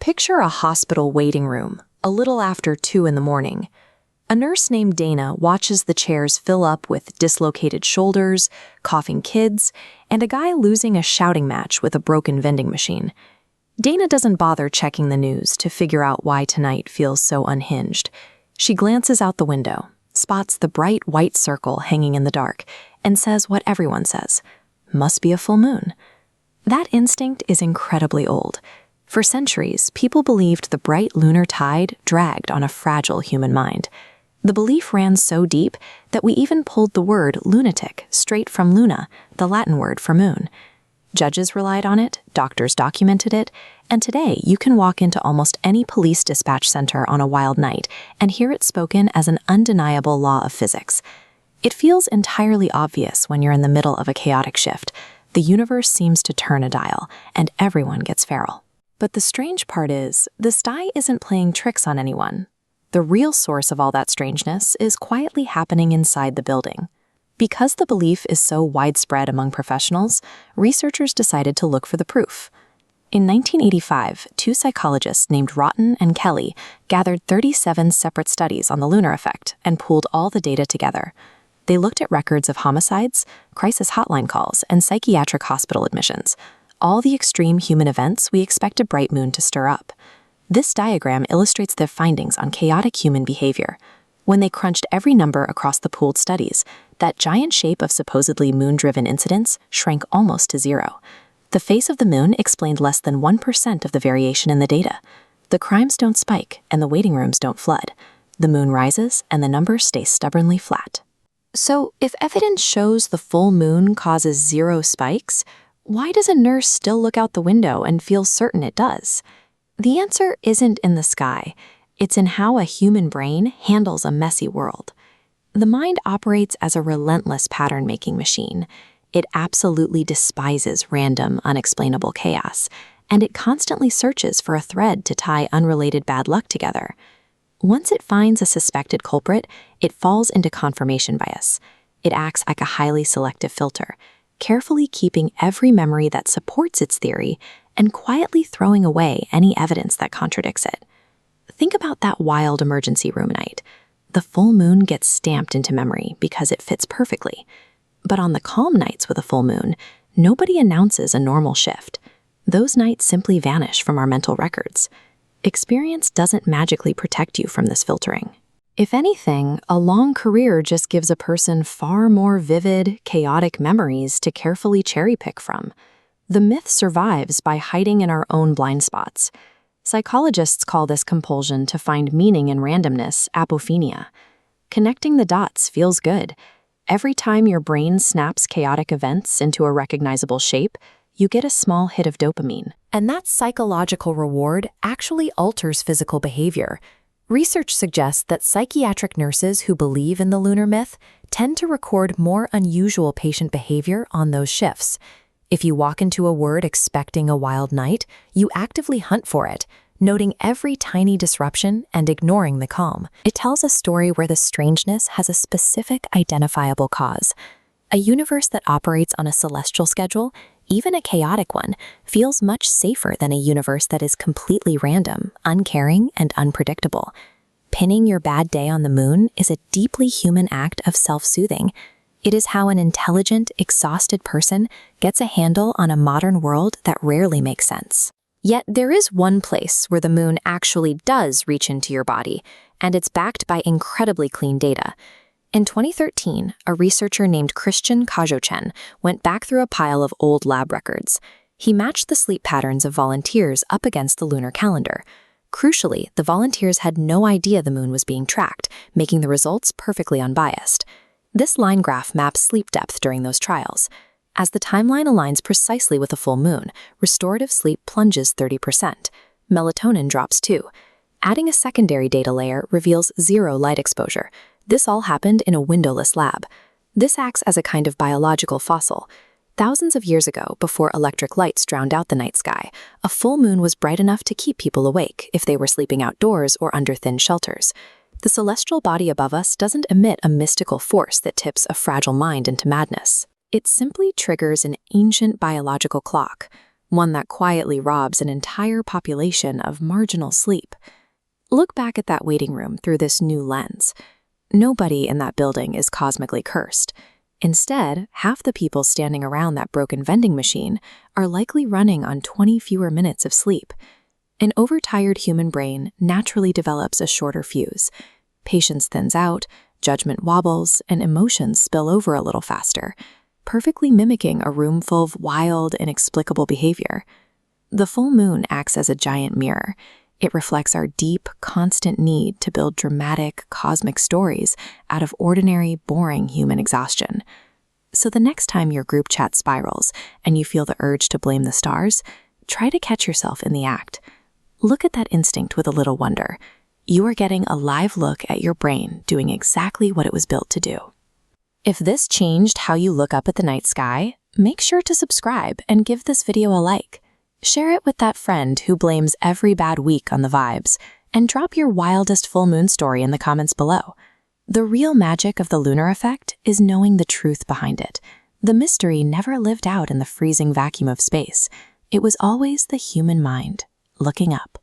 Picture a hospital waiting room, a little after 2 in the morning. A nurse named Dana watches the chairs fill up with dislocated shoulders, coughing kids, and a guy losing a shouting match with a broken vending machine. Dana doesn't bother checking the news to figure out why tonight feels so unhinged. She glances out the window, spots the bright white circle hanging in the dark, and says what everyone says, "Must be a full moon." That instinct is incredibly old. For centuries, people believed the bright lunar tide dragged on a fragile human mind. The belief ran so deep that we even pulled the word lunatic straight from luna, the Latin word for moon. Judges relied on it, doctors documented it, and today you can walk into almost any police dispatch center on a wild night and hear it spoken as an undeniable law of physics. It feels entirely obvious when you're in the middle of a chaotic shift. The universe seems to turn a dial, and everyone gets feral. But the strange part is, the sky isn't playing tricks on anyone. The real source of all that strangeness is quietly happening inside the building. Because the belief is so widespread among professionals, researchers decided to look for the proof. In 1985, 2 psychologists named Rotten and Kelly gathered 37 separate studies on the lunar effect and pooled all the data together. They looked at records of homicides, crisis hotline calls, and psychiatric hospital admissions, all the extreme human events we expect a bright moon to stir up. This diagram illustrates their findings on chaotic human behavior. When they crunched every number across the pooled studies, that giant shape of supposedly moon-driven incidents shrank almost to zero. The face of the moon explained less than 1% of the variation in the data. The crimes don't spike, and the waiting rooms don't flood. The moon rises, and the numbers stay stubbornly flat. So, if evidence shows the full moon causes 0 spikes, why does a nurse still look out the window and feel certain it does? The answer isn't in the sky. It's in how a human brain handles a messy world. The mind operates as a relentless pattern-making machine. It absolutely despises random, unexplainable chaos, and it constantly searches for a thread to tie unrelated bad luck together. Once it finds a suspected culprit, it falls into confirmation bias. It acts like a highly selective filter, carefully keeping every memory that supports its theory and quietly throwing away any evidence that contradicts it. Think about that wild emergency room night. The full moon gets stamped into memory because it fits perfectly. But on the calm nights with a full moon, nobody announces a normal shift. Those nights simply vanish from our mental records. Experience doesn't magically protect you from this filtering. If anything, a long career just gives a person far more vivid, chaotic memories to carefully cherry-pick from. The myth survives by hiding in our own blind spots. Psychologists call this compulsion to find meaning in randomness apophenia. Connecting the dots feels good. Every time your brain snaps chaotic events into a recognizable shape, you get a small hit of dopamine. And that psychological reward actually alters physical behavior. Research suggests that psychiatric nurses who believe in the lunar myth tend to record more unusual patient behavior on those shifts. If you walk into a ward expecting a wild night, you actively hunt for it, noting every tiny disruption and ignoring the calm. It tells a story where the strangeness has a specific identifiable cause. A universe that operates on a celestial schedule, even a chaotic one, feels much safer than a universe that is completely random, uncaring, and unpredictable. Pinning your bad day on the moon is a deeply human act of self-soothing. It is how an intelligent, exhausted person gets a handle on a modern world that rarely makes sense. Yet there is one place where the moon actually does reach into your body, and it's backed by incredibly clean data. In 2013, a researcher named Christian Kajochen went back through a pile of old lab records. He matched the sleep patterns of volunteers up against the lunar calendar. Crucially, the volunteers had no idea the moon was being tracked, making the results perfectly unbiased. This line graph maps sleep depth during those trials. As the timeline aligns precisely with a full moon, restorative sleep plunges 30%. Melatonin drops too. Adding a secondary data layer reveals 0 light exposure. This all happened in a windowless lab. This acts as a kind of biological fossil. Thousands of years ago, before electric lights drowned out the night sky, a full moon was bright enough to keep people awake if they were sleeping outdoors or under thin shelters. The celestial body above us doesn't emit a mystical force that tips a fragile mind into madness. It simply triggers an ancient biological clock. one that quietly robs an entire population of marginal sleep. Look back at that waiting room through this new lens. Nobody in that building is cosmically cursed. Instead, half the people standing around that broken vending machine are likely running on 20 fewer minutes of sleep. An overtired human brain naturally develops a shorter fuse. Patience thins out, judgment wobbles, and emotions spill over a little faster, perfectly mimicking a room full of wild, inexplicable behavior. The full moon acts as a giant mirror. It reflects our deep, constant need to build dramatic, cosmic stories out of ordinary, boring human exhaustion. So the next time your group chat spirals and you feel the urge to blame the stars, try to catch yourself in the act. Look at that instinct with a little wonder. You are getting a live look at your brain doing exactly what it was built to do. If this changed how you look up at the night sky, make sure to subscribe and give this video a like. Share it with that friend who blames every bad week on the vibes, and drop your wildest full moon story in the comments below. The real magic of the lunar effect is knowing the truth behind it. The mystery never lived out in the freezing vacuum of space. It was always the human mind looking up.